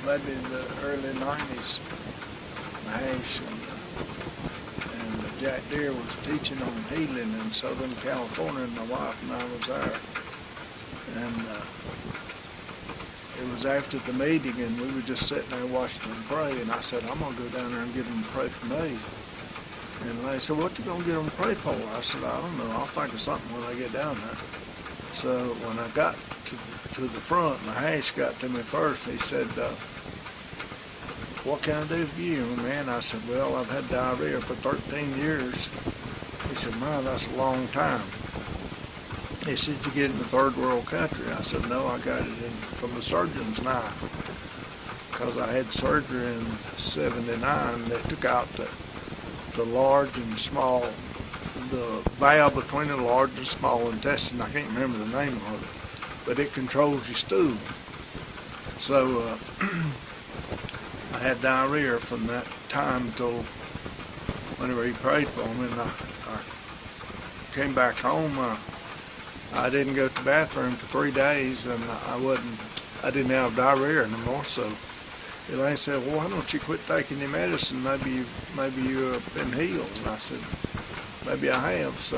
maybe the early 90s, Mahesh and Jack Deere was teaching on healing in Southern California, and my wife and I was there. And it was after the meeting, and we were just sitting there watching them pray, and I said, I'm going to go down there and get them to pray for me. And they said, what you going to get them to pray for? I said, I don't know. I'll think of something when I get down there. So when I got to the front, Mahesh got to me first. He said, what can I do for you, man? I said, well, I've had diarrhea for 13 years. He said, man, that's a long time. He said, you get it in a third world country? I said, no, I got it from a surgeon's knife. Because I had surgery in '79 that took out the large and small, the valve between the large and small intestine. I can't remember the name of it, but it controls your stool. So I had diarrhea from that time till whenever he prayed for me, and I came back home. I didn't go to the bathroom for 3 days, and I didn't have diarrhea anymore. So Elaine said, well, why don't you quit taking your medicine? Maybe you've been healed. And I said, maybe I have. So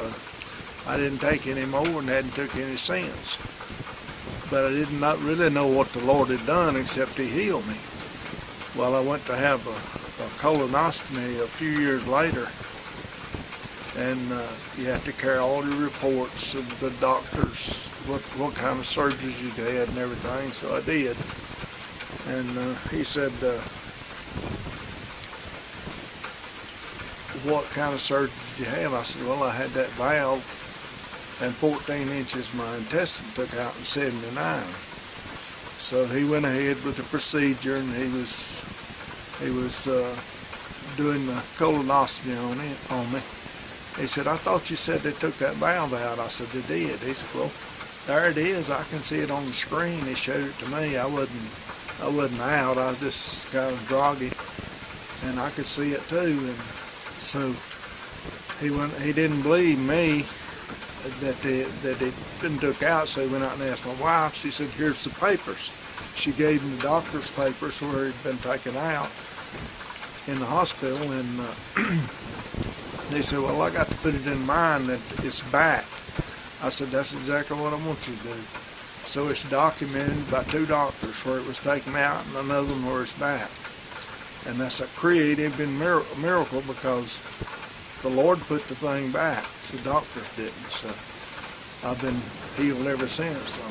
I didn't take any more and hadn't took any since. But I did not really know what the Lord had done except He healed me. Well, I went to have a colonoscopy a few years later, and you have to carry all your reports of the doctors, what kind of surgeries you had and everything. So I did. And he said, what kind of surgery did you have? I said, well, I had that valve and 14 inches my intestine took out in '79. So he went ahead with the procedure, and he was doing the colonoscopy on me. He said, I thought you said they took that valve out. I said, they did. He said, well, there it is. I can see it on the screen. He showed it to me. I wasn't out. I was just kind of groggy, and I could see it too. And so he didn't believe me that it been took out. So he went out and asked my wife. She said, here's the papers. She gave him the doctor's papers where he'd been taken out in the hospital, and he said, well, I got to put it in mine that it's back. I said, that's exactly what I want you to do. So it's documented by 2 doctors where it was taken out and another one where it's back. And that's a creative miracle, because the Lord put the thing back. The doctors didn't. So I've been healed ever since. So.